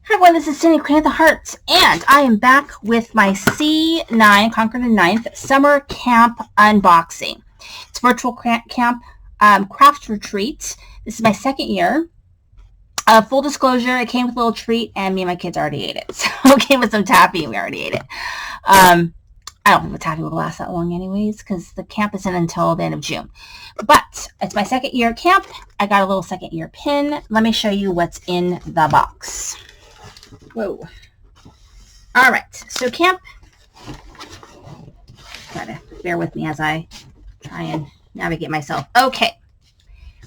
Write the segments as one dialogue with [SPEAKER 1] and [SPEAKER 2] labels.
[SPEAKER 1] Hi everyone, this is Cindy, Queen of the Hearts, and I am back with my C9, Concord and Ninth Summer Camp Unboxing. It's virtual camp craft retreat. This is my second year. Full disclosure, it came with a little treat, and me and my kids already ate it. So it came with some taffy, and we already ate it. I don't think the taffy will last that long anyways, because the camp isn't until the end of June. But it's my second year at camp. I got a little second year pin. Let me show you what's in the box. Whoa. All right, so camp, gotta bear with me as I try and navigate myself. Okay,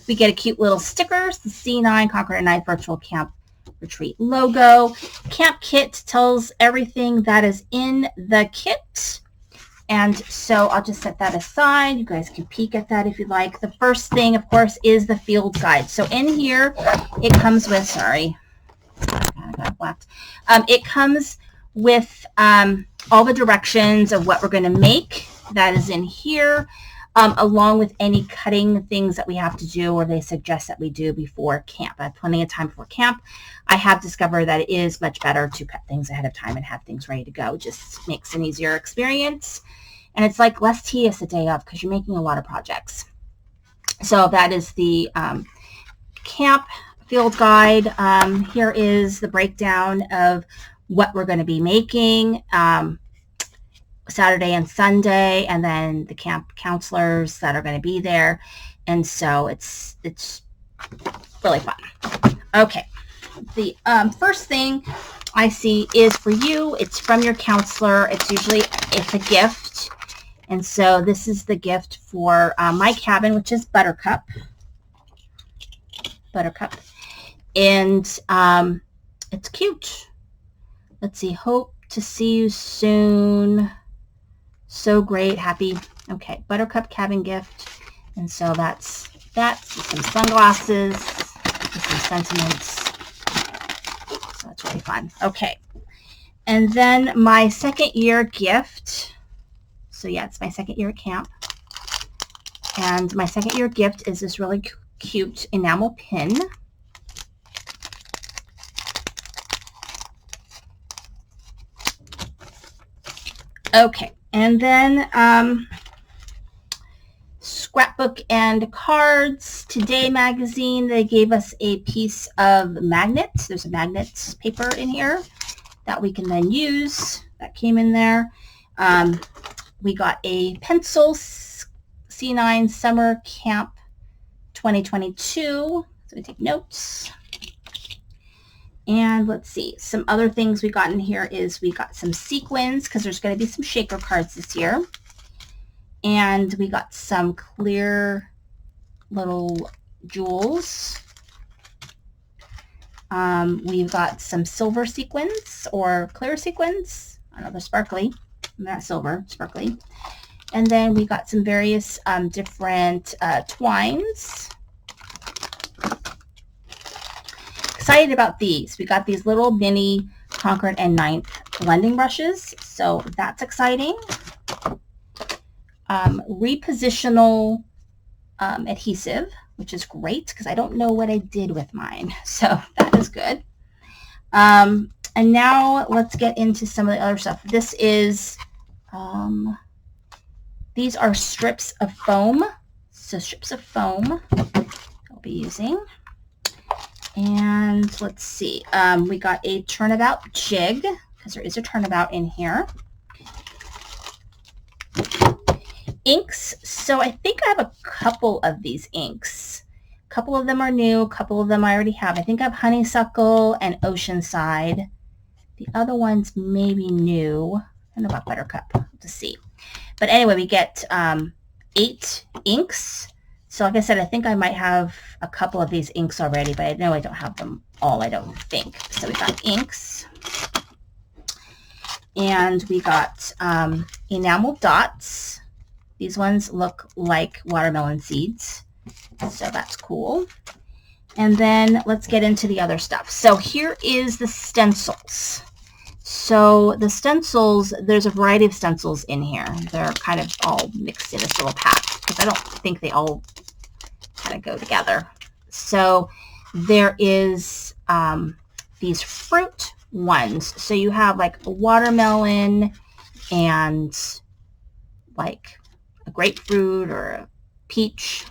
[SPEAKER 1] we get a cute little stickers, the C9 Concord and Ninth Virtual Camp Retreat logo. Camp kit tells everything that is in the kit. And so I'll just set that aside. You guys can peek at that if you'd like. The first thing, of course, is the field guide. So in here, it comes with, I got blacked. It comes with all the directions of what we're going to make. That is in here, along with any cutting things that we have to do or they suggest that we do before camp. I have plenty of time before camp. I have discovered that it is much better to cut things ahead of time and have things ready to go. It just makes an easier experience. And it's like less tedious the day of because you're making a lot of projects. So that is the camp field guide. Here is the breakdown of what we're going to be making Saturday and Sunday, and then the camp counselors that are going to be there. And so it's really fun. Okay, the first thing I see is for you. It's from your counselor. It's a gift. And so this is the gift for my cabin, which is Buttercup. And it's cute. Let's see. Hope to see you soon. So great. Happy. Okay. Buttercup cabin gift. And so that's some sunglasses, some sentiments. So that's really fun. Okay. And then my second year gift. So yeah, it's my second year at camp. And my second year gift is this really cute enamel pin. Okay, and then scrapbook and cards. Today magazine, they gave us a piece of magnets. There's a magnet paper in here that we can then use. That came in there. We got a pencil, C9 Summer Camp 2022. So we take notes. And let's see, some other things we got in here is we got some sequins because there's going to be some shaker cards this year. And we got some clear little jewels. We've got some silver sequins or clear sequins. I don't know, they're sparkly. They're not silver, sparkly. And then we got some various different twines. Excited about these. We got these little mini Concord and Ninth blending brushes, so that's exciting. Repositional adhesive, which is great because I don't know what I did with mine, so that is good. And now let's get into some of the other stuff. This is, these are strips of foam. So strips of foam I'll be using. And let's see, we got a turnabout jig because there is a turnabout in here. Inks. So I think I have a couple of these inks. A couple of them are new. A couple of them I already have. I think I have Honeysuckle and Oceanside. The other ones may be new. I don't know about Buttercup. We'll have to see. But anyway, we get 8 inks. So like I said, I think I might have a couple of these inks already, but I know I don't have them all, I don't think. So we got inks. And we got enamel dots. These ones look like watermelon seeds. So that's cool. And then let's get into the other stuff. So here is the stencils. So the stencils, there's a variety of stencils in here. They're kind of all mixed in this little pack because I don't think they all kind of go together. So there is these fruit ones. So you have like a watermelon and like a grapefruit or a peach.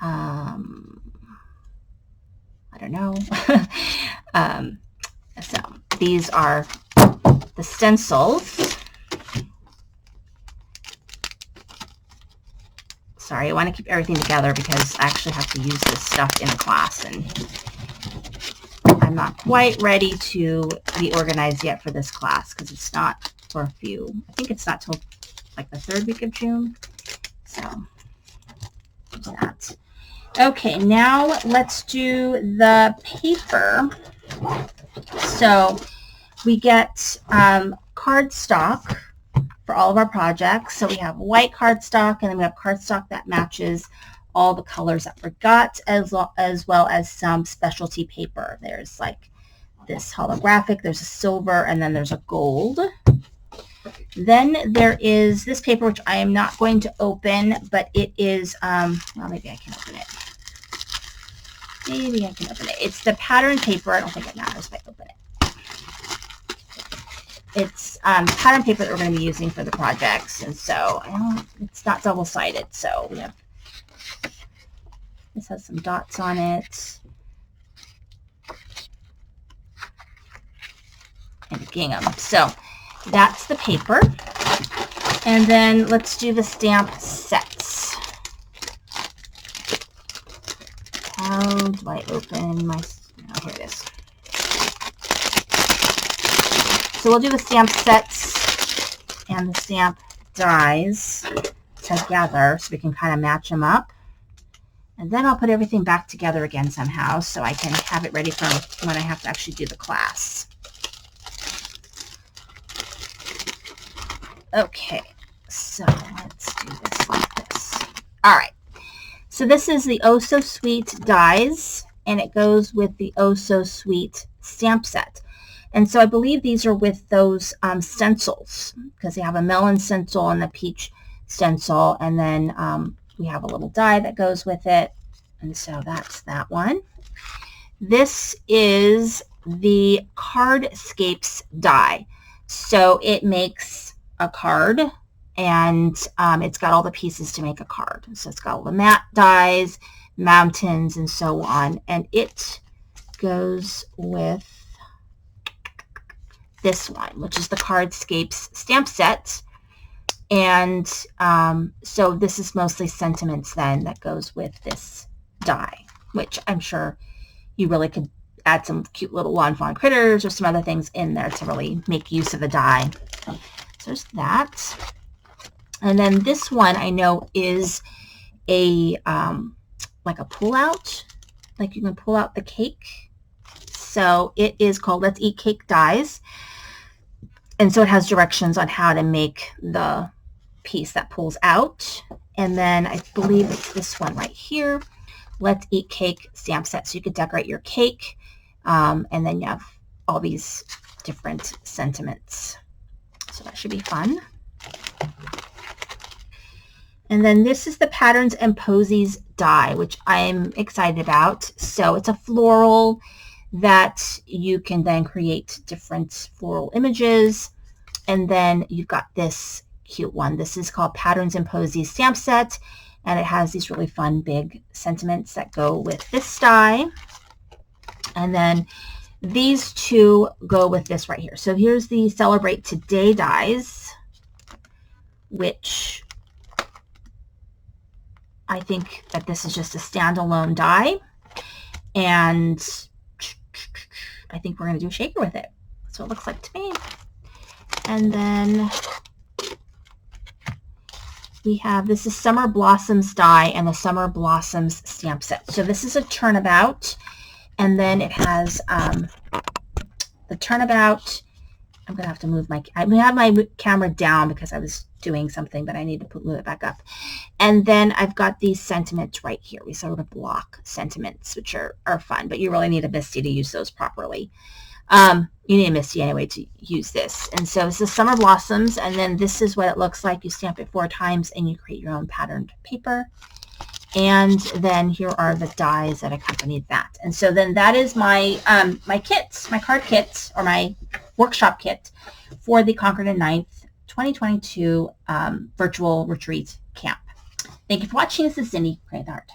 [SPEAKER 1] I don't know. So these are the stencils. Sorry, I want to keep everything together because I actually have to use this stuff in the class, and I'm not quite ready to be organized yet for this class because it's not for a few. I think it's not till like the 3rd week of June. So there's that. Okay, now let's do the paper. So we get cardstock for all of our projects. So we have white cardstock, and then we have cardstock that matches all the colors that we got, as well as some specialty paper. There's like this holographic, there's a silver, and then there's a gold. Then there is this paper, which I am not going to open, but it is, well, maybe I can open it. Maybe I can open it. It's the pattern paper. I don't think it matters if I open it. It's pattern paper that we're going to be using for the projects, and so it's not double-sided. So we have, this has some dots on it, and a gingham. So that's the paper, and then let's do the stamp sets. How do I open my, oh, here it is. So we'll do the stamp sets and the stamp dies together so we can kind of match them up. And then I'll put everything back together again somehow so I can have it ready for when I have to actually do the class. Okay, so let's do this like this. All right. So this is the Oh So Sweet dies, and it goes with the Oh So Sweet stamp set. And so I believe these are with those stencils, because they have a melon stencil and the peach stencil, and then we have a little die that goes with it. And so that's that one. This is the Cardscapes die. So it makes a card, and it's got all the pieces to make a card. So it's got all the matte dies, mountains, and so on. And it goes with this one, which is the Cardscapes stamp set. And so this is mostly sentiments then that goes with this die, which I'm sure you really could add some cute little lawn fawn critters or some other things in there to really make use of the die. So there's that. And then this one I know is a like a pull out, like you can pull out the cake. So it is called Let's Eat Cake Dies. And so it has directions on how to make the piece that pulls out. And then I believe it's this one right here, Let's Eat Cake stamp set. So you could decorate your cake, and then you have all these different sentiments. So that should be fun. And then this is the Patterns and Posies die, which I'm excited about. So it's a floral that you can then create different floral images. And then you've got this cute one. This is called Patterns and Posies stamp set, and it has these really fun big sentiments that go with this die. And then these two go with this right here. So here's the Celebrate Today dies, which I think that this is just a standalone die, and I think we're going to do a shaker with it. That's what it looks like to me. And then we have, this is Summer Blossoms die and the Summer Blossoms stamp set. So this is a turnabout, and then it has the turnabout. I'm going to have to move my, I have my camera down because I was doing something, but I need to move it back up. And then I've got these sentiments right here. We sort of block sentiments, which are fun, but you really need a MISTI to use those properly. You need a MISTI anyway to use this. And so this is Summer Blossoms, and then this is what it looks like. You stamp it 4 times and you create your own patterned paper. And then here are the dies that accompanied that. And so then that is my my kits, my card kit, or my workshop kit for the Concord and 9th 2022 virtual retreat camp. Thank you for watching. This is Cindy, Create the Heart.